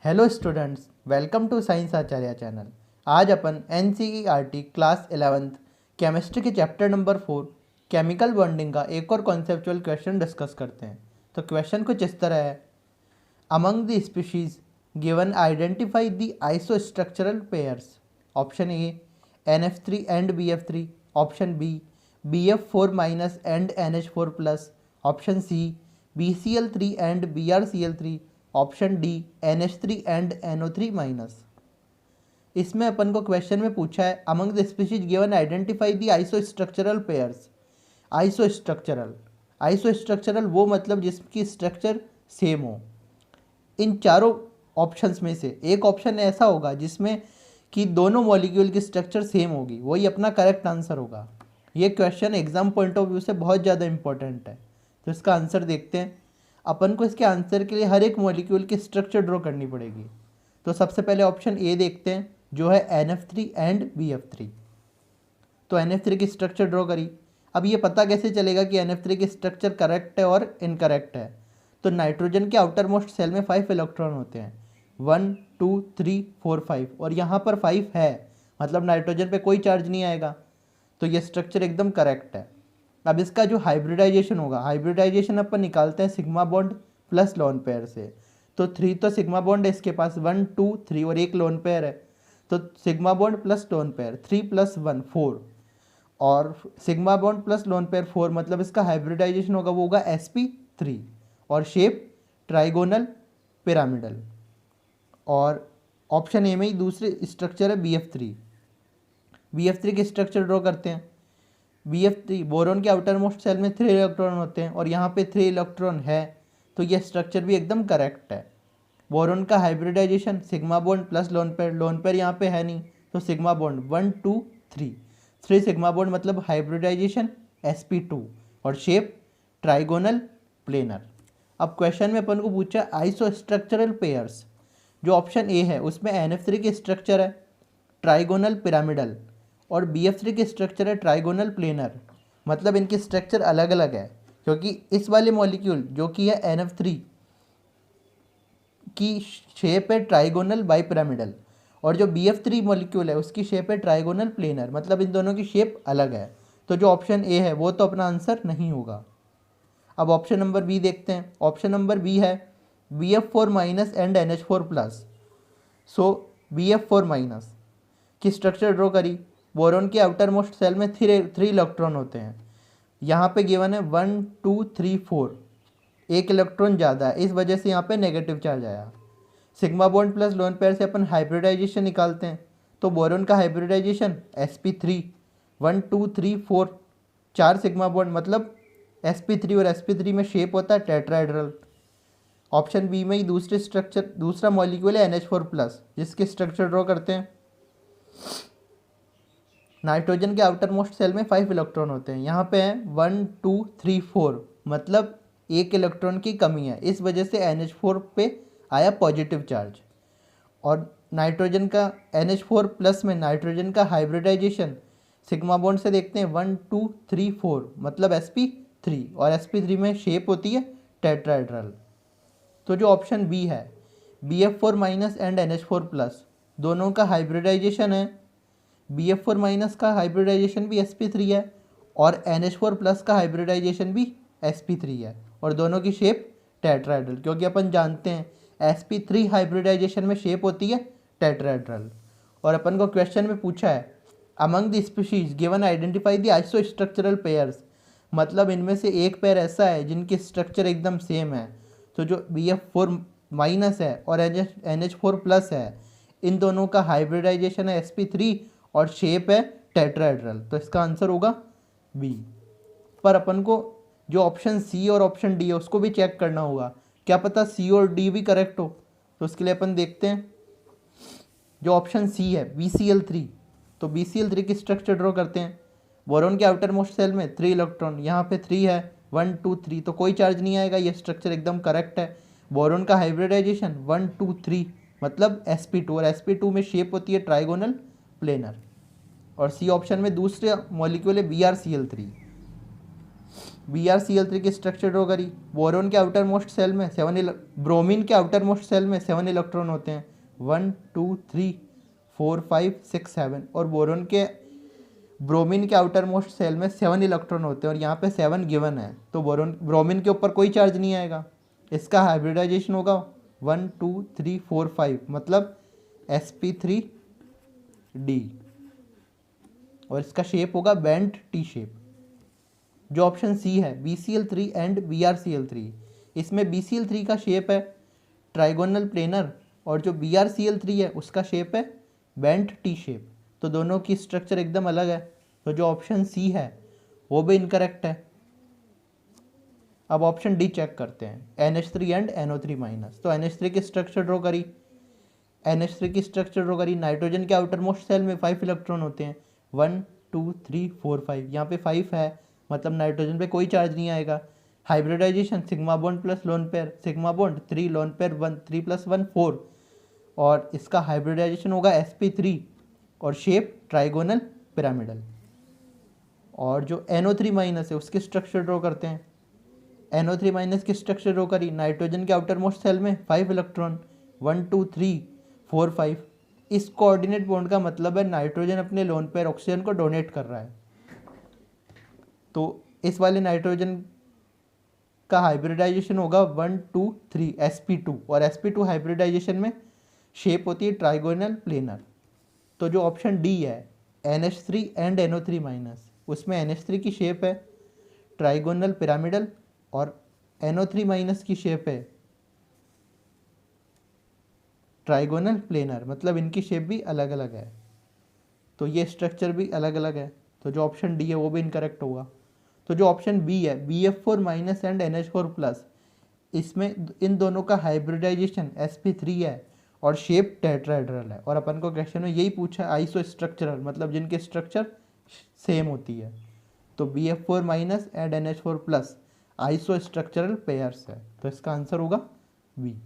Hello students, welcome to science Acharya channel. आज अपन NCERT class 11th chemistry के chapter number 4 chemical bonding का एक और कॉन्सेप्चुअल क्वेश्चन डिस्कस करते हैं। तो क्वेश्चन कुछ इस तरह है, among the species given identify the isostructural pairs. Option A NF3 and BF3, option B BF4 minus and NH4 plus, option C BCl3 and BrCl3, option D NH3 and NO3 minus. इसमें अपन को question में पूछा है among the species given identify the isostructural pairs. Isostructural वो मतलब जिसकी structure same हो। इन चारों ऑप्शंस में से एक ऑप्शन ऐसा होगा जिसमें कि दोनों मॉलिक्यूल की स्ट्रक्चर सेम होगी, वही अपना करेक्ट आंसर होगा। ये question exam point of view से बहुत ज़्यादा इंपॉर्टेंट है। तो इसका आंसर देखते हैं। अपन को इसके आंसर के लिए हर एक मॉलिक्यूल की स्ट्रक्चर ड्रॉ करनी पड़ेगी। तो सबसे पहले ऑप्शन ए देखते हैं जो है NF3 एंड BF3। तो NF3 की स्ट्रक्चर ड्रॉ करी। अब ये पता कैसे चलेगा कि NF3 की स्ट्रक्चर करेक्ट है और इनकरेक्ट है? तो नाइट्रोजन के आउटर मोस्ट सेल में 5 इलेक्ट्रॉन होते हैं, 1 2 3 4 5, और यहाँ पर 5 है, मतलब नाइट्रोजन पे कोई चार्ज नहीं आएगा। तो ये स्ट्रक्चर एकदम करेक्ट है। अब इसका जो हाइब्रिडाइजेशन होगा, हाइब्रिडाइजेशन अपन निकालते हैं sigma bond plus lone pair से। तो 3 तो सिग्मा बॉन्ड है इसके पास, 1 2 3 और एक लोन पेयर है। तो sigma bond plus lone pair 3 + 1 4, और sigma bond plus lone pair 4, मतलब इसका हाइब्रिडाइजेशन होगा वो होगा sp3, और शेप ट्राइगोनल पिरामिडल। और ऑप्शन ए में ही दूसरी स्ट्रक्चर है BF3। BF3 की स्ट्रक्चर ड्रॉ करते हैं। BF3 बोरोन के आउटर मोस्ट सेल में 3 इलेक्ट्रॉन होते हैं और यहाँ पे 3 इलेक्ट्रॉन है, तो ये स्ट्रक्चर भी एकदम करेक्ट है। बोरोन का hybridization sigma bond plus lone pair यहाँ पे है नहीं, तो सिग्मा बॉन्ड 1 2 3 सिग्मा बॉन्ड, मतलब हाइब्रिडाइजेशन sp2, और शेप ट्राइगोनल प्लेनर। अब क्वेश्चन में अपन को पूछा आइसोस्ट्रक्चरल पेयर्स। जो ऑप्शन ए है उसमें NF3 की स्ट्रक्चर है ट्राइगोनल पिरामिडल और BF3 की स्ट्रक्चर है ट्राइगोनल प्लेनर, मतलब इनकी स्ट्रक्चर अलग अलग है। क्योंकि इस वाले मॉलिक्यूल जो कि है NF3 की शेप है ट्राइगोनल बाइपिरामिडल, और जो BF3 मॉलिक्यूल है उसकी शेप है ट्राइगोनल प्लेनर, मतलब इन दोनों की शेप अलग है। तो जो ऑप्शन ए है वो तो अपना आंसर नहीं होगा। अब ऑप्शन नंबर बी देखते हैं। ऑप्शन नंबर बी है BF4 minus and NH4 plus. So BF4 minus की स्ट्रक्चर ड्रॉ करी। बोरोन के आउटर मोस्ट सेल में 3 इलेक्ट्रॉन होते हैं, यहाँ पे गिवन है 1 2 3 4, एक इलेक्ट्रॉन ज़्यादा है, इस वजह से यहाँ पे नेगेटिव चार्ज आया। Sigma bond plus lone pair से अपन हाइब्रिडाइजेशन निकालते हैं। तो बोरोन का हाइब्रिडाइजेशन sp3, 1 2 3 4, 4 सिग्मा बॉन्ड, मतलब sp3 और sp3 में शेप होता है टेट्राहेड्रल। ऑप्शन बी में ही दूसरा मॉलिक्यूल है NH4 प्लस, जिसके स्ट्रक्चर ड्रॉ करते हैं। नाइट्रोजन के आउटर मोस्ट सेल में 5 इलेक्ट्रॉन होते हैं, यहाँ पे हैं 1 2 3 4, मतलब एक इलेक्ट्रॉन की कमी है, इस वजह से NH4 पे आया पॉजिटिव चार्ज। और नाइट्रोजन का NH4 प्लस में नाइट्रोजन का हाइब्रिडाइजेशन सिग्मा बॉन्ड से देखते हैं 1 2 3 4, मतलब sp3, और sp3 में शेप होती है टेट्राहेड्रल। तो जो ऑप्शन बी है BF4 minus and NH4 plus, दोनों का हाइब्रिडाइजेशन है। BF4 माइनस का हाइब्रिडाइजेशन भी sp3 है और NH4 प्लस का हाइब्रिडाइजेशन भी sp3 है, और दोनों की शेप टेट्राहेड्रल, क्योंकि अपन जानते हैं sp3 हाइब्रिडाइजेशन में शेप होती है टेट्राहेड्रल। और अपन को क्वेश्चन में पूछा है among the species given identify the isostructural pairs, मतलब इनमें से एक पेयर ऐसा है जिनकी स्ट्रक्चर एकदम सेम है। तो जो BF4 माइनस है और NH4 प्लस है, इन दोनों का हाइब्रिडाइजेशन है sp3 और शेप है टेट्राहेड्रल, तो इसका आंसर होगा बी। पर अपन को जो ऑप्शन सी और ऑप्शन डी है उसको भी चेक करना होगा, क्या पता सी और डी भी करेक्ट हो। तो उसके लिए अपन देखते हैं जो ऑप्शन सी है BCl3। तो BCl3 की स्ट्रक्चर ड्रॉ करते हैं। बोरोन के आउटर मोस्ट सेल में 3 इलेक्ट्रॉन, यहाँ पे 3 है, 1 2 3, तो कोई चार्ज नहीं आएगा, ये स्ट्रक्चर एकदम करेक्ट है। बोरोन का हाइब्रिडाइजेशन 1 2 3, मतलब sp2, और sp2 में शेप होती है ट्राइगोनल प्लेनर। और सी ऑप्शन में दूसरे मॉलिक्यूल है BrCl3। BrCl3 की स्ट्रक्चर ड्रॉ करी। बोरोन के आउटर मोस्ट सेल में ब्रोमीन के आउटर मोस्ट सेल में 7 इलेक्ट्रॉन होते हैं, 1 2 3 4 5 6 7, और ब्रोमीन के आउटर मोस्ट सेल में 7 इलेक्ट्रॉन होते हैं और यहाँ पे 7 गिवन है, तो ब्रोमीन के ऊपर कोई चार्ज नहीं आएगा। इसका हाइब्रिडाइजेशन होगा 1 2 3 4 5, मतलब sp3d, और इसका शेप होगा बेंट टी शेप। जो ऑप्शन सी है BCl3 एंड BrCl3, इसमें BCl3 का शेप है ट्राइगोनल प्लेनर और जो BrCl3 है उसका शेप है बेंट टी शेप, तो दोनों की स्ट्रक्चर एकदम अलग है, तो जो ऑप्शन सी है वो भी इनकरेक्ट है। अब ऑप्शन डी चेक करते हैं, NH3 एंड NO3 माइनस। तो NH3 की स्ट्रक्चर ड्रॉ करी, नाइट्रोजन के आउटर मोस्ट सेल में 5 इलेक्ट्रॉन होते हैं, 1 2 3 4 5, यहाँ पे 5 है, मतलब नाइट्रोजन पे कोई चार्ज नहीं आएगा। Hybridization sigma bond plus lone pair, sigma bond 3 lone pair 1, 3 + 1 4, और इसका हाइब्रिडाइजेशन होगा sp3 और शेप ट्राइगोनल पिरामिडल। और जो NO3 माइनस है उसकी स्ट्रक्चर ड्रॉ करते हैं। NO3 माइनस की स्ट्रक्चर ड्रॉ करी, नाइट्रोजन के आउटर मोस्ट सेल में 5 इलेक्ट्रॉन, 1 2 3 4 5। इस कोऑर्डिनेट बॉन्ड का मतलब है नाइट्रोजन अपने लोन पेयर ऑक्सीजन को डोनेट कर रहा है, तो इस वाले नाइट्रोजन का हाइब्रिडाइजेशन होगा 1 2 3 sp2, और sp2 हाइब्रिडाइजेशन में शेप होती है ट्राइगोनल प्लेनर। तो जो ऑप्शन डी है NH3 एंड NO3 माइनस, उसमें NH3 की शेप है ट्राइगोनल पिरामिडल और NO3 माइनस की शेप है ट्राइगोनल प्लेनर, मतलब इनकी शेप भी अलग अलग है, तो ये स्ट्रक्चर भी अलग अलग है, तो जो ऑप्शन डी है वो भी इनकरेक्ट होगा। तो जो ऑप्शन बी है BF4 minus and NH4 plus, इसमें इन दोनों का हाइब्रिडाइजेशन sp3 है और शेप टेट्राहेड्रल है, और अपन को क्वेश्चन में यही पूछा आइसो स्ट्रक्चरल, मतलब जिनके स्ट्रक्चर सेम होती है, तो BF4 minus and NH4 plus iso structural pairs है, तो इसका आंसर होगा बी।